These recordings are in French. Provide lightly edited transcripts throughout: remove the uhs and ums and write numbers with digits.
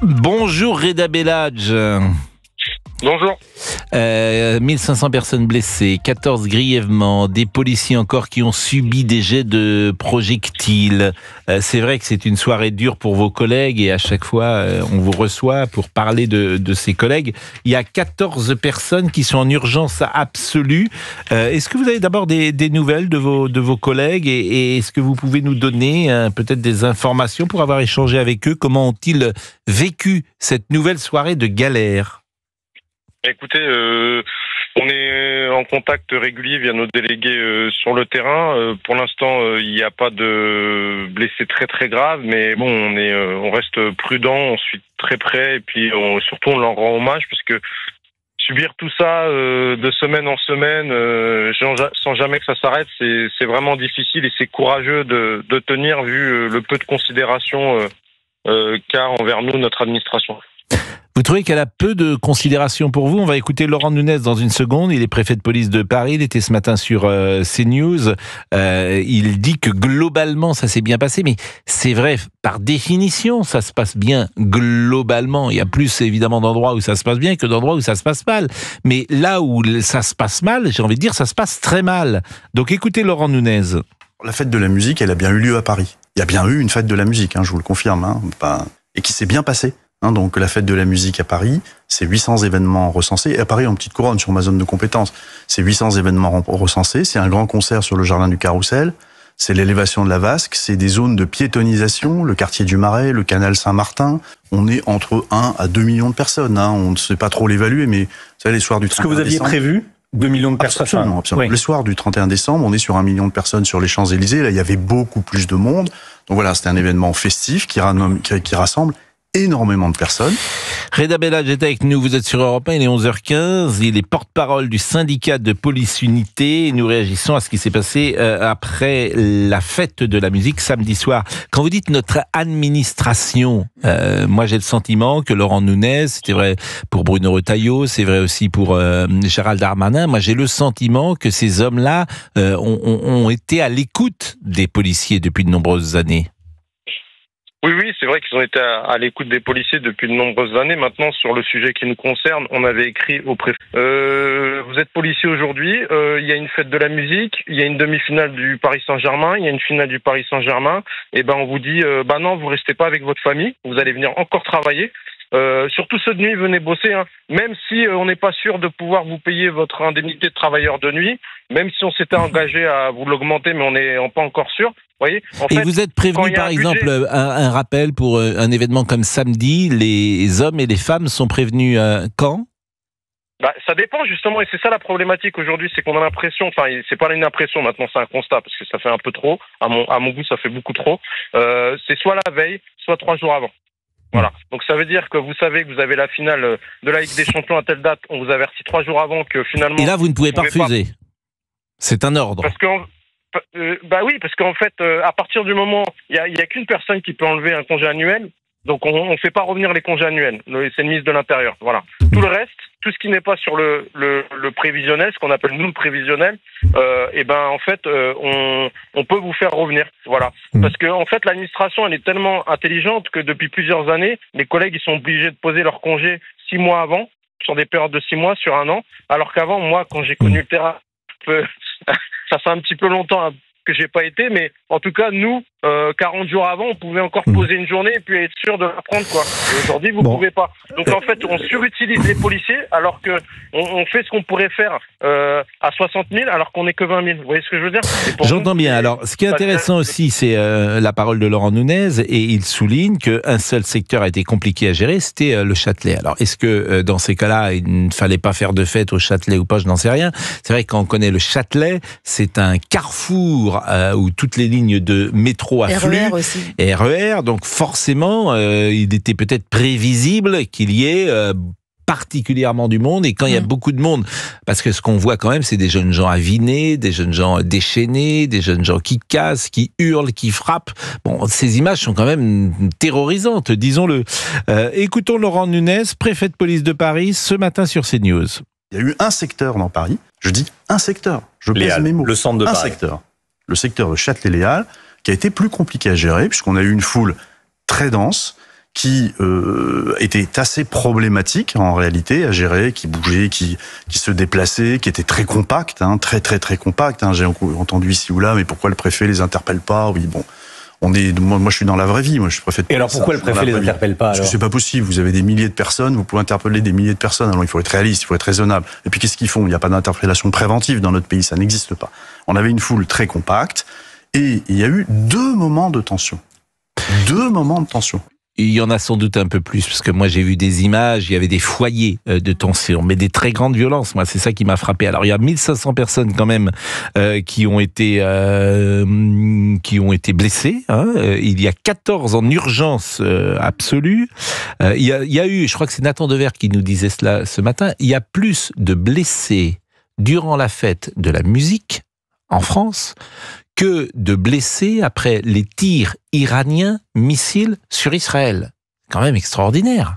Bonjour Reda Bellage. Bonjour. 1500 personnes blessées, 14 grièvement, des policiers encore qui ont subi des jets de projectiles. C'est vrai que c'est une soirée dure pour vos collègues et à chaque fois on vous reçoit pour parler de ces collègues. Il y a 14 personnes qui sont en urgence absolue. Est-ce que vous avez d'abord des nouvelles de vos collègues et est-ce que vous pouvez nous donner peut-être des informations pour avoir échangé avec eux? Comment ont-ils vécu cette nouvelle soirée de galère? Écoutez, on est en contact régulier via nos délégués sur le terrain. Pour l'instant, il n'y a pas de blessés très très graves, mais bon, on reste prudent, on suit très près et puis surtout on leur rend hommage parce que subir tout ça de semaine en semaine sans jamais que ça s'arrête, c'est vraiment difficile et c'est courageux de tenir vu le peu de considération qu'a envers nous notre administration. Vous trouvez qu'elle a peu de considération pour vous? On va écouter Laurent Nunez dans une seconde. Il est préfet de police de Paris. Il était ce matin sur CNews. Il dit que globalement, ça s'est bien passé. Mais c'est vrai, par définition, ça se passe bien globalement. Il y a plus évidemment d'endroits où ça se passe bien que d'endroits où ça se passe mal. Mais là où ça se passe mal, j'ai envie de dire, ça se passe très mal. Donc écoutez Laurent Nunez. La fête de la musique, elle a bien eu lieu à Paris. Il y a bien eu une fête de la musique, je vous le confirme, et qui s'est bien passée. Donc la fête de la musique à Paris, c'est 800 événements recensés. Et à Paris, en petite couronne, sur ma zone de compétence, c'est 800 événements recensés. C'est un grand concert sur le jardin du Carrousel. C'est l'élévation de la Vasque. C'est des zones de piétonisation, le quartier du Marais, le canal Saint-Martin. On est entre 1 à 2 millions de personnes. On ne sait pas trop l'évaluer, mais vous savez, les soirs du 31 décembre... Ce que vous aviez prévu 2 millions de personnes. Absolument. Oui. Les soirs du 31 décembre, on est sur 1 million de personnes sur les Champs-Élysées. Là, il y avait beaucoup plus de monde. Donc voilà, c'était un événement festif qui rassemble énormément de personnes. Reda Bellage est avec nous, vous êtes sur Europe 1, il est 11h15, il est porte-parole du syndicat de police unité et nous réagissons à ce qui s'est passé après la fête de la musique samedi soir. Quand vous dites notre administration, moi j'ai le sentiment que Laurent Nunez, c'était vrai pour Bruno Retailleau, c'est vrai aussi pour Gérald Darmanin, moi j'ai le sentiment que ces hommes-là ont été à l'écoute des policiers depuis de nombreuses années. Oui, c'est vrai qu'ils ont été à l'écoute des policiers depuis de nombreuses années. Maintenant, sur le sujet qui nous concerne, on avait écrit au préfet. Vous êtes policier aujourd'hui, il y a une fête de la musique, il y a une demi-finale du Paris Saint-Germain, il y a une finale du Paris Saint-Germain. Et on vous dit, non, vous restez pas avec votre famille, vous allez venir encore travailler. Surtout ceux de nuit, venez bosser. Même si on n'est pas sûr de pouvoir vous payer votre indemnité de travailleur de nuit, même si on s'était engagé à vous l'augmenter, mais on n'est pas encore sûr. Voyez, et vous êtes prévenu, par exemple, un rappel pour un événement comme samedi, les hommes et les femmes sont prévenus quand ? Ça dépend justement, et c'est ça la problématique aujourd'hui, c'est qu'on a l'impression, c'est pas une impression maintenant, c'est un constat, parce que ça fait un peu trop, à mon goût ça fait beaucoup trop, c'est soit la veille, soit 3 jours avant. Voilà. Donc ça veut dire que vous savez que vous avez la finale de la Ligue des Champions à telle date, on vous avertit 3 jours avant que finalement... Et là vous ne pouvez pas refuser. C'est un ordre. Parce que oui, parce qu'en fait, à partir du moment, il y a qu'une personne qui peut enlever un congé annuel, donc on fait pas revenir les congés annuels. C'est le ministre de l'Intérieur. Voilà. Tout le reste, tout ce qui n'est pas sur le prévisionnel, ce qu'on appelle nous le prévisionnel, en fait, on peut vous faire revenir. Voilà. Parce que en fait, l'administration, elle est tellement intelligente que depuis plusieurs années, les collègues ils sont obligés de poser leur congé 6 mois avant, sur des périodes de 6 mois, sur 1 an, alors qu'avant, moi, quand j'ai connu le terrain, ça fait un petit peu longtemps que j'ai pas été, mais en tout cas, nous, 40 jours avant, on pouvait encore poser une journée et puis être sûr de la prendre, quoi. Et aujourd'hui, vous pouvez pas. Donc en fait, on surutilise les policiers alors que on fait ce qu'on pourrait faire à 60 000 alors qu'on n'est que 20 000. Vous voyez ce que je veux dire? J'entends bien. Alors, ce qui est intéressant aussi, c'est la parole de Laurent Nunez, et il souligne qu'un seul secteur a été compliqué à gérer, c'était le Châtelet. Alors, est-ce que dans ces cas-là, il ne fallait pas faire de fête au Châtelet ou pas? Je n'en sais rien. C'est vrai que quand on connaît le Châtelet, c'est un carrefour où toutes les lignes de métro affluent. RER aussi. RER, donc forcément, il était peut-être prévisible qu'il y ait particulièrement du monde, et quand il y a beaucoup de monde, parce que ce qu'on voit quand même, c'est des jeunes gens avinés, des jeunes gens déchaînés, des jeunes gens qui cassent, qui hurlent, qui frappent. Bon, ces images sont quand même terrorisantes, disons-le. Écoutons Laurent Nunez, préfet de police de Paris, ce matin sur CNews. Il y a eu un secteur dans Paris, je dis un secteur, je pèse mes mots. Le centre de Paris. Le secteur de Châtelet-Léal, qui a été plus compliqué à gérer, puisqu'on a eu une foule très dense, qui était assez problématique en réalité à gérer, qui bougeait, qui se déplaçait, qui était très compact, hein, très compact. Hein. J'ai entendu ici ou là, mais pourquoi le préfet les interpelle pas? Oui, bon. Moi, je suis dans la vraie vie. Moi, je suis préfet de police. Et alors, pourquoi le préfet les interpelle pas, alors? Parce que c'est pas possible. Vous avez des milliers de personnes, vous pouvez interpeller des milliers de personnes. Alors, il faut être réaliste, il faut être raisonnable. Et puis, qu'est-ce qu'ils font? Il n'y a pas d'interpellation préventive dans notre pays. Ça n'existe pas. On avait une foule très compacte et il y a eu 2 moments de tension. 2 moments de tension. Il y en a sans doute un peu plus, parce que moi j'ai vu des images, il y avait des foyers de tension, mais des très grandes violences. Moi, c'est ça qui m'a frappé. Alors, il y a 1500 personnes quand même qui ont été blessées. Hein. Il y a 14 en urgence absolue. Il y a eu, je crois que c'est Nathan Devers qui nous disait cela ce matin, il y a plus de blessés durant la fête de la musique en France que de blessés après les tirs iraniens missiles sur Israël. Quand même extraordinaire.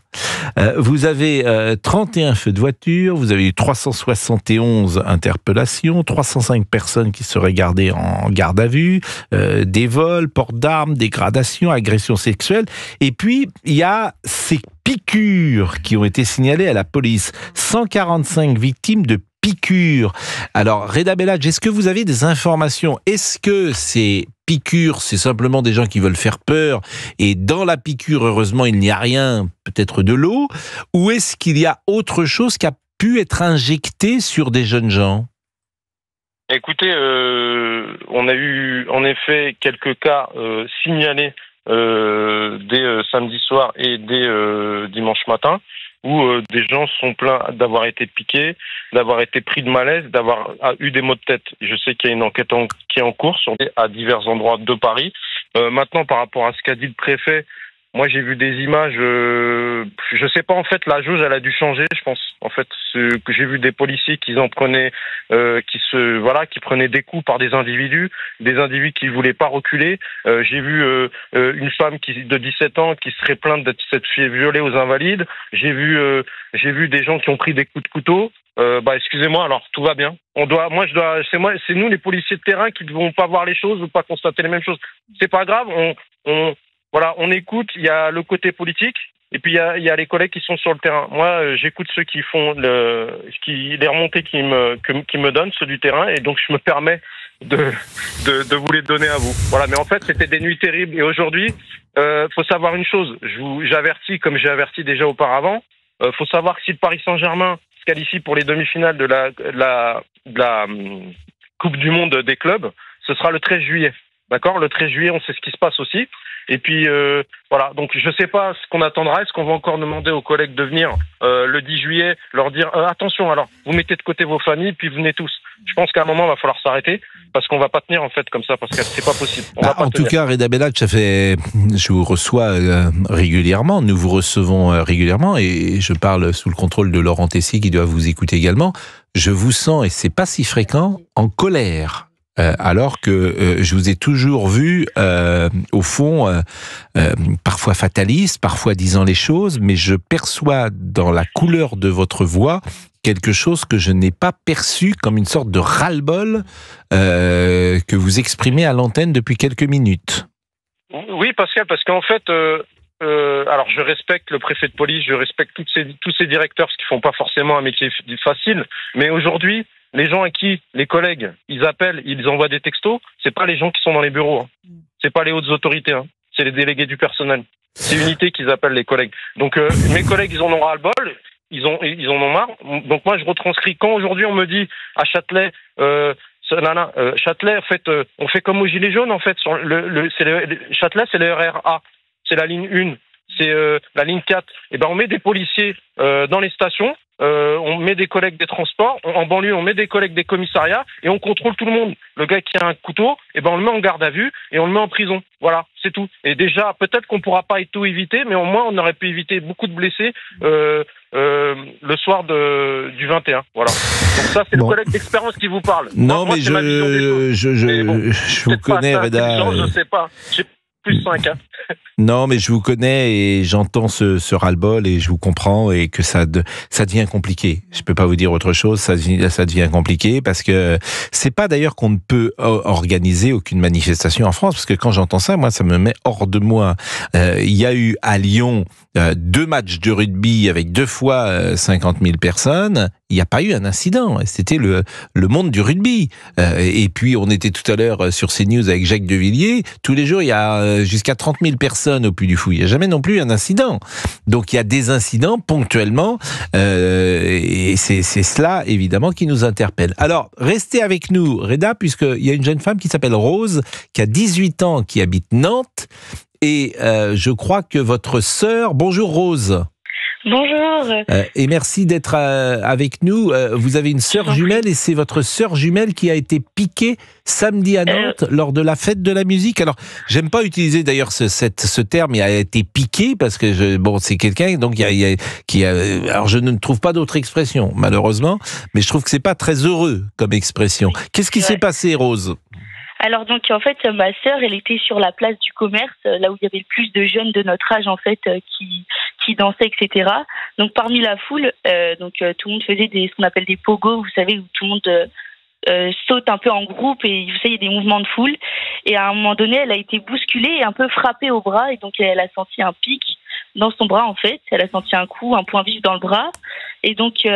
Vous avez 31 feux de voiture, vous avez eu 371 interpellations, 305 personnes qui seraient gardées en garde à vue, des vols, port d'armes, dégradations, agressions sexuelles. Et puis, il y a ces piqûres qui ont été signalées à la police. 145 victimes de piqûres. Alors, Reda Belladj, est-ce que vous avez des informations? Est-ce que ces piqûres, c'est simplement des gens qui veulent faire peur et dans la piqûre, heureusement, il n'y a rien, peut-être de l'eau? Ou est-ce qu'il y a autre chose qui a pu être injecté sur des jeunes gens? Écoutez, on a eu en effet quelques cas signalés dès samedi soir et dès dimanche matin, où des gens sont plaints d'avoir été piqués, d'avoir été pris de malaise, d'avoir eu des maux de tête. Je sais qu'il y a une enquête qui est en cours à divers endroits de Paris. Maintenant, par rapport à ce qu'a dit le préfet, moi j'ai vu des images, je sais pas en fait, la jauge elle a dû changer, je pense. En fait, que j'ai vu des policiers qui en prenaient, qui prenaient des coups par des individus qui voulaient pas reculer. J'ai vu une femme de 17 ans qui serait plainte d'être cette fille violée aux Invalides. J'ai vu des gens qui ont pris des coups de couteau. Excusez-moi, alors tout va bien. C'est nous les policiers de terrain qui ne devons pas voir les choses ou pas constater les mêmes choses. C'est pas grave, on écoute, il y a le côté politique, et puis il y a les collègues qui sont sur le terrain. Moi, j'écoute ceux qui font les remontées qui me donnent, ceux du terrain, et donc je me permets de vous les donner à vous. Voilà, mais en fait, c'était des nuits terribles, et aujourd'hui, faut savoir une chose, j'avertis, comme j'ai averti déjà auparavant, faut savoir que si le Paris Saint-Germain se qualifie pour les demi-finales de la Coupe du Monde des clubs, ce sera le 13 juillet. D'accord? Le 13 juillet, on sait ce qui se passe aussi. Et puis, voilà. Donc, je sais pas ce qu'on attendra. Est-ce qu'on va encore demander aux collègues de venir le 10 juillet, leur dire attention, alors, vous mettez de côté vos familles, puis venez tous. Je pense qu'à un moment, il va falloir s'arrêter, parce qu'on va pas tenir, en fait, comme ça, parce que c'est pas possible. En tout cas, Reda Belladj, je vous reçois régulièrement, nous vous recevons régulièrement, et je parle sous le contrôle de Laurent Tessier, qui doit vous écouter également. Je vous sens, et c'est pas si fréquent, en colère. Alors que je vous ai toujours vu, au fond, parfois fataliste, parfois disant les choses, mais je perçois dans la couleur de votre voix quelque chose que je n'ai pas perçu comme une sorte de ras-le-bol que vous exprimez à l'antenne depuis quelques minutes. Oui, Pascal, parce qu'en fait, alors je respecte le préfet de police, je respecte tous ces directeurs, ce qui font pas forcément un métier facile, mais aujourd'hui, les gens à qui les collègues, ils appellent, ils envoient des textos, c'est pas les gens qui sont dans les bureaux, hein. C'est pas les hautes autorités, hein. C'est les délégués du personnel. C'est unité qu'ils appellent les collègues. Donc mes collègues, ils en ont ras-le-bol, ils en ont marre. Donc moi, je retranscris. Quand aujourd'hui on me dit à Châtelet, Châtelet, en fait, on fait comme aux Gilets jaunes, en fait. Châtelet, c'est le RER-A, c'est la ligne 1, c'est la ligne 4. Et ben on met des policiers dans les stations. On met des collègues des transports, en banlieue on met des collègues des commissariats et on contrôle tout le monde. Le gars qui a un couteau, on le met en garde à vue et on le met en prison. Voilà, c'est tout. Et déjà, peut-être qu'on pourra pas tout éviter, mais au moins on aurait pu éviter beaucoup de blessés le soir du 21. Voilà. Donc ça, c'est le collègue d'expérience qui vous parle. Non, moi, mais je vous connais, Reda. Je sais pas. plus 5. Hein. Non, mais je vous connais et j'entends ce ras-le-bol et je vous comprends et que ça devient compliqué. Je peux pas vous dire autre chose, ça devient compliqué parce que c'est pas d'ailleurs qu'on ne peut organiser aucune manifestation en France, parce que quand j'entends ça, moi, ça me met hors de moi. Il y a eu à Lyon 2 matchs de rugby avec 2 fois 50 000 personnes. Il n'y a pas eu un incident. C'était le monde du rugby. Et puis, on était tout à l'heure sur CNews avec Jacques Devilliers. Tous les jours, il y a jusqu'à 30 000 personnes au Puy du Fou. Il n'y a jamais non plus un incident. Donc, il y a des incidents ponctuellement. Et c'est cela, évidemment, qui nous interpelle. Alors, restez avec nous, Reda, puisqu'il y a une jeune femme qui s'appelle Rose, qui a 18 ans, qui habite Nantes. Et je crois que votre sœur... Bonjour Rose. Bonjour. Et merci d'être avec nous. Vous avez une sœur jumelle et c'est votre sœur jumelle qui a été piquée samedi à Nantes lors de la fête de la musique. Alors, j'aime pas utiliser d'ailleurs ce terme, il a été piqué parce que c'est quelqu'un donc alors je ne trouve pas d'autre expression malheureusement, mais je trouve que c'est pas très heureux comme expression. Qu'est-ce qui s'est passé, Rose ? Alors donc en fait ma sœur elle était sur la place du commerce là où il y avait le plus de jeunes de notre âge en fait qui dansaient etc. Donc parmi la foule tout le monde faisait ce qu'on appelle des pogos, vous savez, où tout le monde saute un peu en groupe et vous savez il y a des mouvements de foule et à un moment donné elle a été bousculée et un peu frappée au bras et donc elle a senti un pic dans son bras en fait, elle a senti un coup, un point vif dans le bras et donc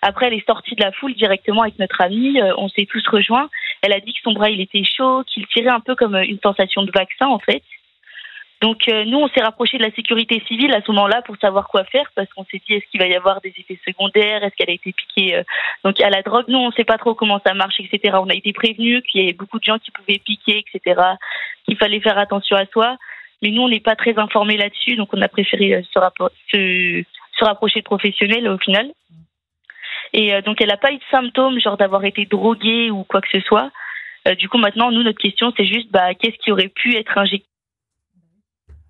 après elle est sortie de la foule directement avec notre amie, on s'est tous rejoints. Elle a dit que son bras il était chaud, qu'il tirait un peu comme une sensation de vaccin en fait. Donc nous on s'est rapproché de la sécurité civile à ce moment-là pour savoir quoi faire parce qu'on s'est dit est-ce qu'il va y avoir des effets secondaires, est-ce qu'elle a été piquée donc à la drogue. Nous on sait pas trop comment ça marche etc. On a été prévenus qu'il y avait beaucoup de gens qui pouvaient piquer etc. Qu'il fallait faire attention à soi. Mais nous on n'est pas très informés là-dessus donc on a préféré se rapprocher de professionnels au final. Et donc elle n'a pas eu de symptômes, genre d'avoir été droguée ou quoi que ce soit. Du coup, maintenant, nous, notre question, c'est juste qu'est-ce qui aurait pu être injecté ?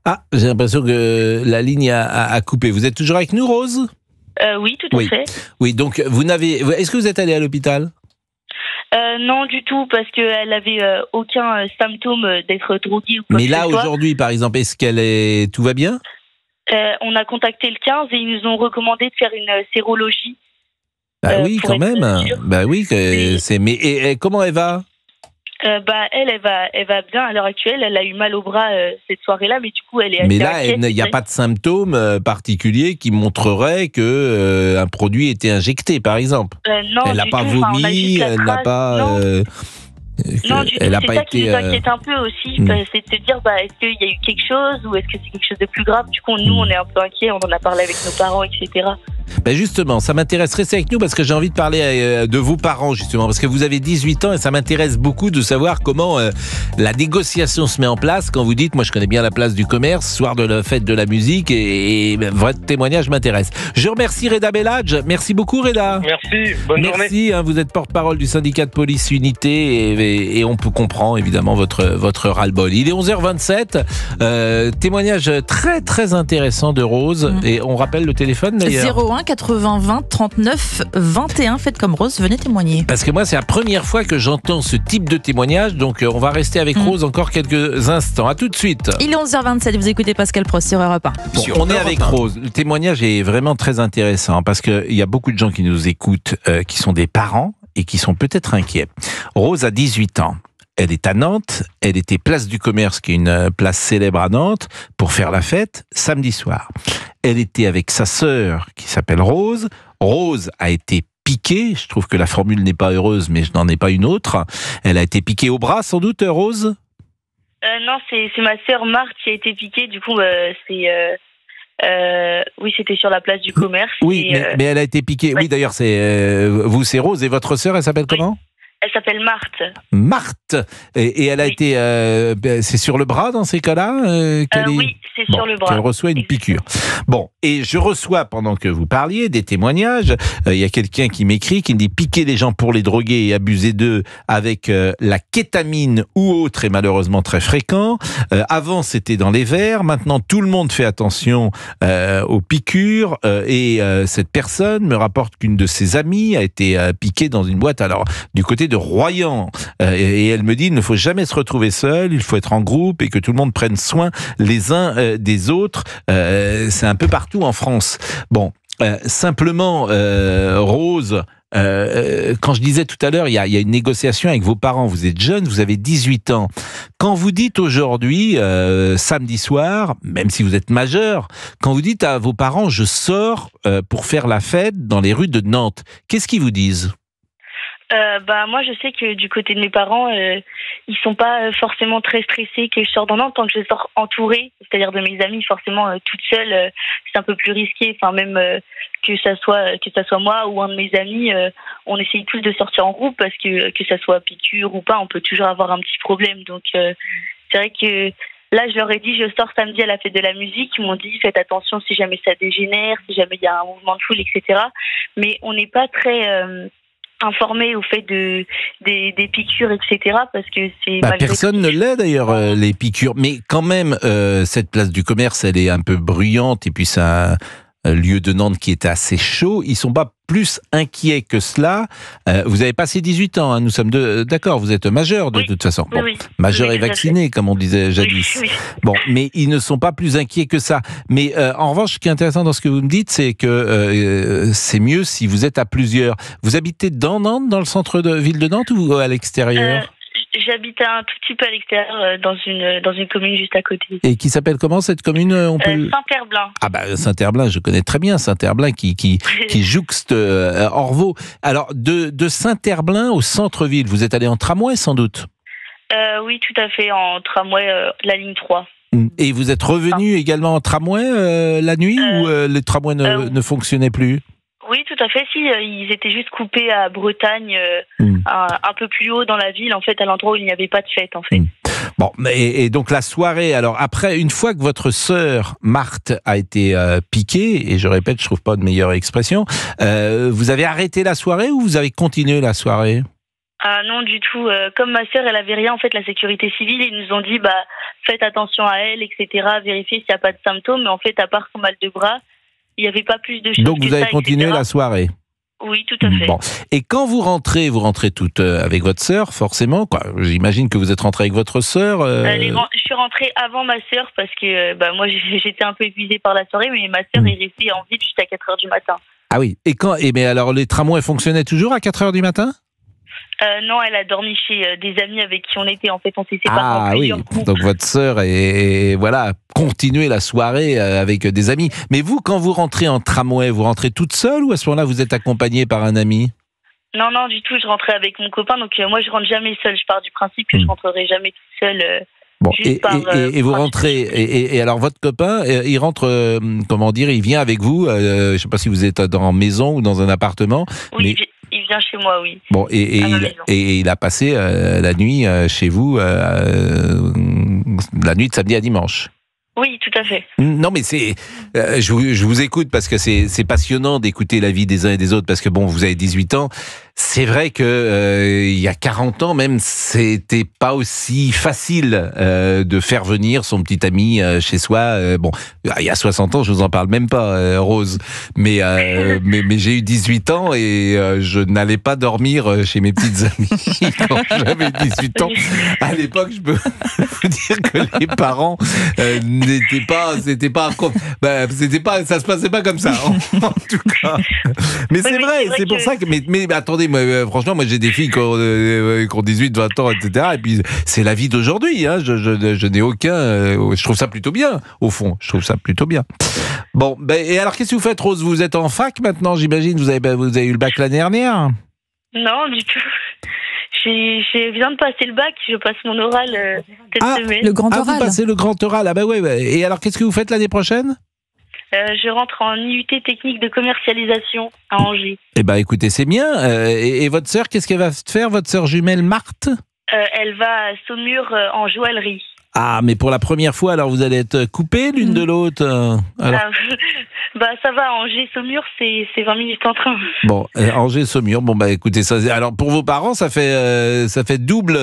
Ah, j'ai l'impression que la ligne a coupé. Vous êtes toujours avec nous, Rose ? Oui, tout à fait. Oui, donc est-ce que vous êtes allée à l'hôpital ? Non, du tout, parce qu'elle n'avait aucun symptôme d'être droguée ou quoi que ce soit. Mais là, aujourd'hui, par exemple, tout va bien ? On a contacté le 15 et ils nous ont recommandé de faire une sérologie. Oui, quand même. Mais comment elle va ? Elle va bien à l'heure actuelle. Elle a eu mal au bras cette soirée-là, mais du coup, elle est assez Mais là, inquiète, il n'y a pas de symptômes particuliers qui montreraient que un produit était injecté, par exemple. Non, elle n'a pas vomi, elle n'a pas. Non, du tout. C'est ça qui nous inquiète un peu aussi, c'est de se dire est-ce qu'il y a eu quelque chose ou est-ce que c'est quelque chose de plus grave. Du coup, nous, on est un peu inquiets, on en a parlé avec nos parents, etc. Justement, ça m'intéresse. Restez avec nous parce que j'ai envie de parler de vos parents, justement, parce que vous avez 18 ans et ça m'intéresse beaucoup de savoir comment la négociation se met en place quand vous dites, moi je connais bien la place du commerce, soir de la fête de la musique et votre témoignage m'intéresse. Je remercie Reda Belhadj. Merci beaucoup, Reda. Merci, bonne journée. Merci, vous êtes porte-parole du syndicat de police Unité et on peut comprendre évidemment votre ras-le-bol. Il est 11h27, témoignage très très intéressant de Rose et on rappelle le téléphone d'ailleurs. 01 80 20 39 21, faites comme Rose, venez témoigner. Parce que moi c'est la première fois que j'entends ce type de témoignage, donc on va rester avec Rose encore quelques instants. À tout de suite. Il est 11h27, vous écoutez Pascal Prost sur Europe 1. On est avec Rose. Le témoignage est vraiment très intéressant parce qu'il y a beaucoup de gens qui nous écoutent, qui sont des parents et qui sont peut-être inquiets. Rose a 18 ans. Elle est à Nantes, elle était place du Commerce, qui est une place célèbre à Nantes, pour faire la fête samedi soir. Elle était avec sa sœur qui s'appelle Rose. Rose a été piquée, je trouve que la formule n'est pas heureuse, mais je n'en ai pas une autre. Elle a été piquée au bras, sans doute, Rose ? Non, c'est ma sœur Marthe qui a été piquée, du coup, oui, c'était sur la place du Commerce. Oui, mais elle a été piquée. Ouais. Oui, d'ailleurs, vous, c'est Rose, et votre sœur, elle s'appelle comment ? Elle s'appelle Marthe. Marthe. Et elle a été... c'est sur le bras dans ces cas-là Oui, c'est sur le bras. Elle reçoit une piqûre. Bon, et je reçois, pendant que vous parliez, des témoignages. Il y a quelqu'un qui m'écrit, qui me dit piquer les gens pour les droguer et abuser d'eux avec la kétamine ou autre est malheureusement très fréquent. Avant, c'était dans les verres. Maintenant, tout le monde fait attention aux piqûres. Et cette personne me rapporte qu'une de ses amies a été piquée dans une boîte. Alors, du côté de de Royan. Et elle me dit, il ne faut jamais se retrouver seul, il faut être en groupe et que tout le monde prenne soin les uns des autres. C'est un peu partout en France. Bon, simplement, Rose, quand je disais tout à l'heure, il y a une négociation avec vos parents. Vous êtes jeune, vous avez 18 ans. Quand vous dites aujourd'hui, samedi soir, même si vous êtes majeur, quand vous dites à vos parents, je sors pour faire la fête dans les rues de Nantes, qu'est-ce qu'ils vous disent ? Moi, je sais que du côté de mes parents, ils sont pas forcément très stressés que je sorte dans Nantes tant que je sors entourée, c'est-à-dire de mes amis. Forcément, toute seule, c'est un peu plus risqué. Enfin, même que ça soit moi ou un de mes amis, on essaye tous de sortir en groupe parce que ça soit piqûre ou pas, on peut toujours avoir un petit problème. Donc, c'est vrai que là, je leur ai dit, je sors samedi à la fête de la musique. Ils m'ont dit, faites attention si jamais ça dégénère, si jamais il y a un mouvement de foule, etc. Mais on n'est pas très informés au fait des piqûres, etc. Parce que c'est personne ne l'est d'ailleurs, les piqûres. Mais quand même, cette place du commerce, elle est un peu bruyante et puis c'est un lieu de Nantes qui est assez chaud. Ils sont pas plus inquiets que cela. Vous avez passé 18 ans, hein, nous sommes d'accord, vous êtes majeur de toute façon. Bon, oui, majeur et vacciné, comme on disait jadis. Oui. Bon, mais ils ne sont pas plus inquiets que ça. Mais en revanche, ce qui est intéressant dans ce que vous me dites, c'est que c'est mieux si vous êtes à plusieurs. Vous habitez dans Nantes, dans le centre de ville de Nantes ou à l'extérieur ? J'habite un tout petit peu à l'extérieur, dans une commune juste à côté. Et qui s'appelle comment cette commune Saint-Herblain. Ah Saint-Herblain, je connais très bien Saint-Herblain qui jouxte Orvault. Alors de Saint-Herblain au centre-ville, vous êtes allé en tramway sans doute ? Oui, tout à fait, en tramway, la ligne 3. Et vous êtes revenu également en tramway la nuit ou les tramways ne fonctionnaient plus ? Oui, tout à fait. Si, ils étaient juste coupés à Bretagne, un peu plus haut dans la ville, en fait, à l'endroit où il n'y avait pas de fête, en fait. Bon, et donc la soirée, alors après, une fois que votre sœur, Marthe, a été piquée, et je répète, je trouve pas de meilleure expression, vous avez arrêté la soirée ou vous avez continué la soirée ? Non, du tout. Comme ma sœur, elle avait rien, en fait, la sécurité civile, ils nous ont dit, faites attention à elle, etc., vérifiez s'il n'y a pas de symptômes, mais en fait, à part son mal de bras, il n'y avait pas plus de choses. Donc vous avez continué la soirée ? Oui, tout à fait. Bon. Et quand vous rentrez toute avec votre sœur, forcément, quoi. J'imagine que vous êtes rentrée avec votre sœur. Je suis rentrée avant ma sœur parce que moi j'étais un peu épuisée par la soirée, mais ma sœur est restée en ville jusqu'à 4h du matin. Ah oui. Mais alors les tramways fonctionnaient toujours à 4h du matin ? Non, elle a dormi chez des amis avec qui on était. En fait, on s'est séparés en plusieurs groupes. Donc votre sœur continué la soirée avec des amis. Mais vous, quand vous rentrez en tramway, vous rentrez toute seule ou à ce moment-là vous êtes accompagnée par un ami ? Non, du tout. Je rentrais avec mon copain. Donc moi, je rentre jamais seule. Je pars du principe que je rentrerai jamais toute seule. Bon, et vous rentrez, et alors votre copain, il rentre, il vient avec vous, je ne sais pas si vous êtes en maison ou dans un appartement. Oui, il vient chez moi, oui. Bon, et il a passé la nuit chez vous, la nuit de samedi à dimanche. Oui, tout à fait. Non, mais je vous écoute parce que c'est passionnant d'écouter la vie des uns et des autres, parce que vous avez 18 ans. C'est vrai que il y a 40 ans même, c'était pas aussi facile de faire venir son petit ami chez soi. Il y a 60 ans, je vous en parle même pas, Rose. Mais j'ai eu 18 ans et je n'allais pas dormir chez mes petites amies quand j'avais 18 ans. À l'époque, je peux vous dire que les parents ça se passait pas comme ça, en tout cas. Mais c'est vrai, c'est pour ça que. Mais attendez. Franchement, moi j'ai des filles qui ont 18, 20 ans, etc. Et puis c'est la vie d'aujourd'hui. Hein. Je n'ai aucun. Je trouve ça plutôt bien, au fond. Je trouve ça plutôt bien. Bon, et alors qu'est-ce que vous faites, Rose ? Vous êtes en fac maintenant, j'imagine. Vous avez eu le bac l'année dernière ? Non, du tout. Je viens de passer le bac. Je passe mon oral cette semaine. Le grand oral. Vous passez le grand oral. Et alors qu'est-ce que vous faites l'année prochaine ? Je rentre en IUT technique de commercialisation à Angers. Écoutez, c'est bien. Et votre sœur, qu'est-ce qu'elle va faire, votre sœur jumelle Marthe ? Elle va à Saumur en joaillerie. Ah, mais pour la première fois, alors vous allez être coupées l'une de l'autre ça va, Angers-Saumur, c'est 20 minutes en train. Bon, Angers-Saumur, écoutez, ça, alors pour vos parents, ça fait double.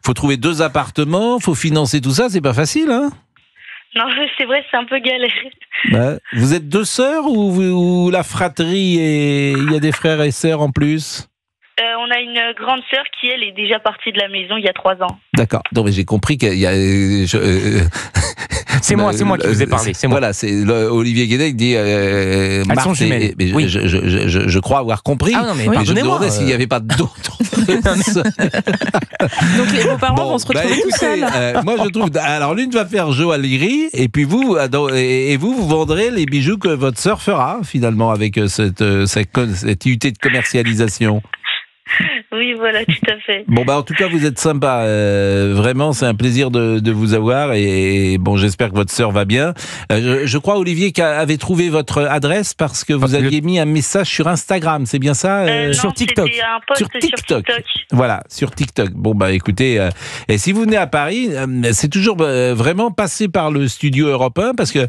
Faut trouver 2 appartements, faut financer tout ça, c'est pas facile, hein ? Non, c'est vrai, c'est un peu galère. Vous êtes 2 sœurs ou la fratrie et il y a des frères et sœurs en plus ? On a une grande sœur qui, elle, est déjà partie de la maison il y a 3 ans. D'accord. Donc j'ai compris qu'il y a. C'est moi qui vous ai parlé. C'est moi. Voilà, Olivier Guédet dit. Elles sont jumelles. Mais oui. je crois avoir compris. Ah non, mais je me pardonnez-moi. demandais s'il n'y avait pas d'autres. Donc vos parents vont se retrouver tout seuls. Moi je trouve. Alors l'une va faire joaillerie et puis vous vendrez les bijoux que votre sœur fera finalement avec cette unité de commercialisation. Oui, voilà, tout à fait. Bon, en tout cas, vous êtes sympa. Vraiment, c'est un plaisir de vous avoir. Et bon, j'espère que votre sœur va bien. Je crois, Olivier, avait trouvé votre adresse parce que vous aviez mis un message sur Instagram. C'est bien ça Non, sur TikTok. C'était un post sur TikTok. Voilà, sur TikTok. Bon, écoutez, et si vous venez à Paris, c'est toujours vraiment passer par le studio Europe 1 parce que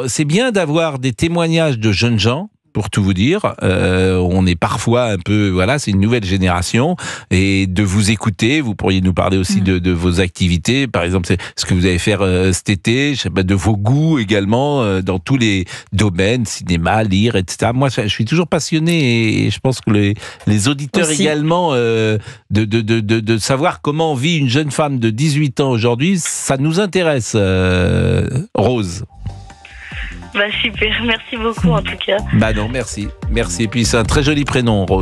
c'est bien d'avoir des témoignages de jeunes gens. Pour tout vous dire, on est parfois un peu, c'est une nouvelle génération, et de vous écouter, vous pourriez nous parler aussi de vos activités, par exemple, c'est ce que vous allez faire cet été, je sais pas, de vos goûts également, dans tous les domaines, cinéma, lire, etc. Moi, je suis toujours passionné, et je pense que les auditeurs aussi. Également, de savoir comment vit une jeune femme de 18 ans aujourd'hui, ça nous intéresse, Rose. Super, merci beaucoup en tout cas. Non, merci. Et puis c'est un très joli prénom, Rose.